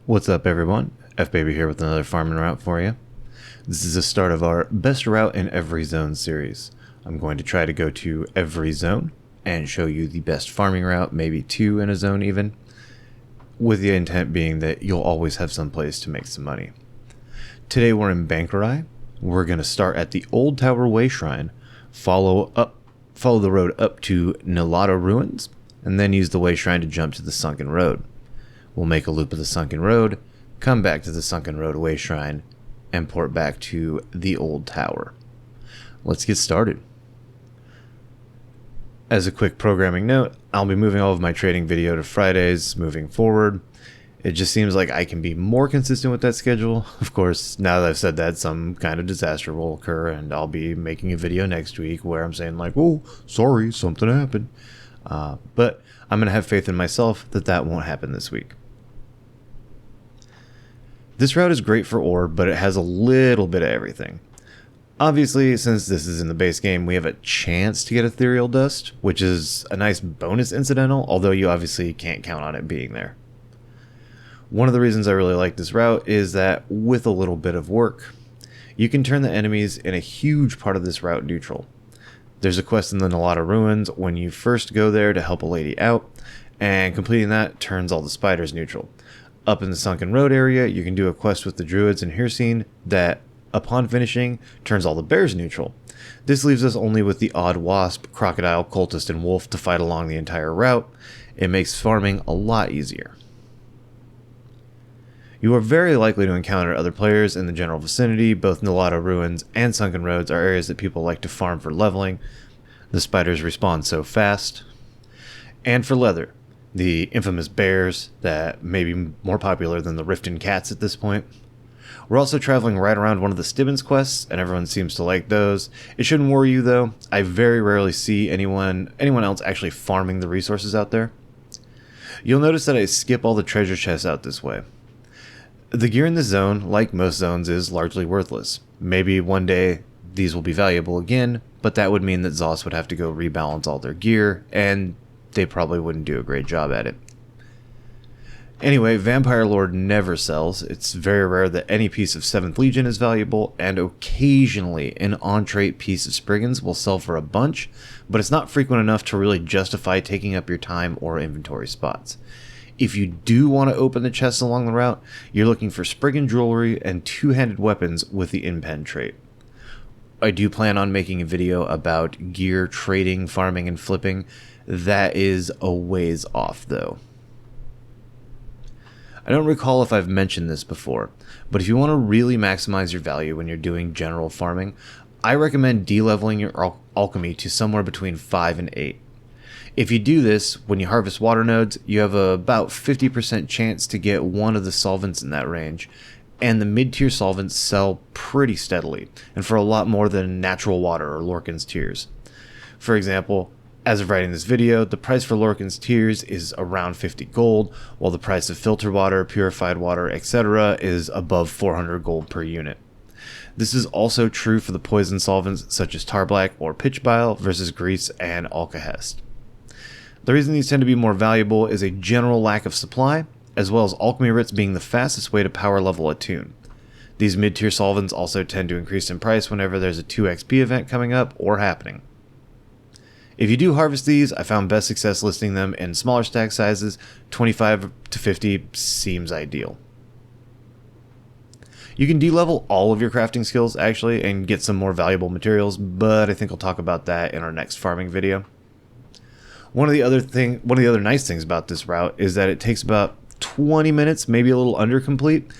What's up, everyone? F-Baby here with another farming route for you. This is the start of our best route in every zone series. I'm going to try to go to every zone and show you the best farming route, maybe two in a zone even, with the intent being that you'll always have some place to make some money. Today we're in Bangkorai. We're going to start at the Old Tower Way Shrine, follow the road up to Nilata Ruins, and then use the Way Shrine to jump to the Sunken Road. We'll make a loop of the Sunken Road, come back to the Sunken Road Way Shrine, and port back to the Old Tower. Let's get started. As a quick programming note, I'll be moving all of my trading video to Fridays moving forward. It just seems like I can be more consistent with that schedule. Of course, now that I've said that, some kind of disaster will occur, and I'll be making a video next week where I'm saying like, oh, sorry, something happened. But I'm going to have faith in myself that won't happen this week. This route is great for ore, but it has a little bit of everything. Obviously, since this is in the base game, we have a chance to get ethereal dust, which is a nice bonus incidental, although you obviously can't count on it being there. One of the reasons I really like this route is that with a little bit of work, you can turn the enemies in a huge part of this route neutral. There's a quest in the Nilata Ruins when you first go there to help a lady out, and completing that turns all the spiders neutral. Up in the Sunken Road area, you can do a quest with the druids and Hirsine that, upon finishing, turns all the bears neutral. This leaves us only with the odd wasp, crocodile, cultist, and wolf to fight along the entire route. It makes farming a lot easier. You are very likely to encounter other players in the general vicinity. Both Nilata Ruins and Sunken Roads are areas that people like to farm for leveling. The spiders respawn so fast. And for leather, the infamous bears that may be more popular than the Riften cats at this point. We're also traveling right around one of the Stibbons quests, and everyone seems to like those. It shouldn't worry you though. I very rarely see anyone else actually farming the resources out there. You'll notice that I skip all the treasure chests out this way. The gear in this zone, like most zones, is largely worthless. Maybe one day these will be valuable again, but that would mean that Zos would have to go rebalance all their gear, and they probably wouldn't do a great job at it. Anyway, Vampire Lord never sells. It's very rare that any piece of 7th Legion is valuable, and occasionally an on-trait piece of Spriggans will sell for a bunch, but it's not frequent enough to really justify taking up your time or inventory spots. If you do want to open the chests along the route, you're looking for Spriggan jewelry and two-handed weapons with the in-pen trait. I do plan on making a video about gear trading, farming, and flipping. That is a ways off, though. I don't recall if I've mentioned this before, but if you want to really maximize your value when you're doing general farming, I recommend de-leveling your alchemy to somewhere between 5 and 8. If you do this, when you harvest water nodes, you have about 50% chance to get one of the solvents in that range, and the mid-tier solvents sell pretty steadily, and for a lot more than natural water or Lorcan's Tears. For example, as of writing this video, the price for Lorcan's Tears is around 50 gold, while the price of filter water, purified water, etc. is above 400 gold per unit. This is also true for the poison solvents such as tar black or pitch bile versus grease and alkahest. The reason these tend to be more valuable is a general lack of supply, as well as alchemy writs being the fastest way to power level a tune. These mid-tier solvents also tend to increase in price whenever there's a 2xp event coming up or happening. If you do harvest these, I found best success listing them in smaller stack sizes. 25 to 50 seems ideal. You can de-level all of your crafting skills actually and get some more valuable materials, but I think I'll talk about that in our next farming video. One of the other nice things about this route is that it takes about 20 minutes, maybe a little under complete,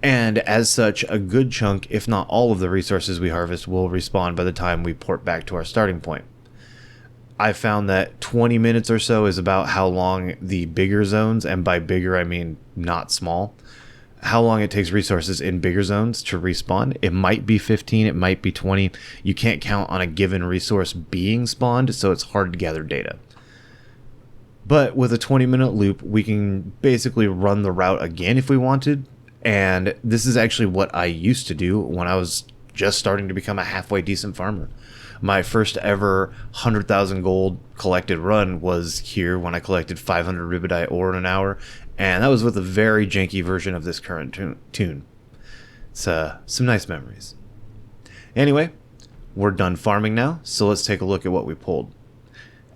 and as such, a good chunk, if not all of the resources we harvest will respawn by the time we port back to our starting point. I found that 20 minutes or so is about how long the bigger zones, and by bigger I mean not small, how long it takes resources in bigger zones to respawn. It might be 15, it might be 20. You can't count on a given resource being spawned, so it's hard to gather data. But with a 20-minute loop, we can basically run the route again if we wanted, and this is actually what I used to do when I was just starting to become a halfway decent farmer. My first ever 100,000 gold collected run was here when I collected 500 rubidite ore in an hour, And that was with a very janky version of this current tune. It's some nice memories. Anyway, we're done farming now, so let's take a look at what we pulled.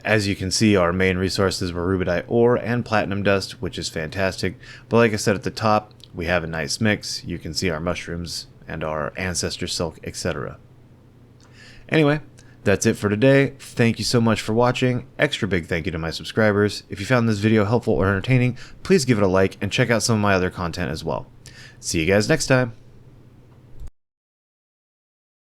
As you can see, our main resources were rubidite ore and platinum dust, which is fantastic. But like I said at the top, we have a nice mix. You can see our mushrooms and our ancestor silk, etc. Anyway, that's it for today. Thank you so much for watching. Extra big thank you to my subscribers. If you found this video helpful or entertaining, please give it a like and check out some of my other content as well. See you guys next time.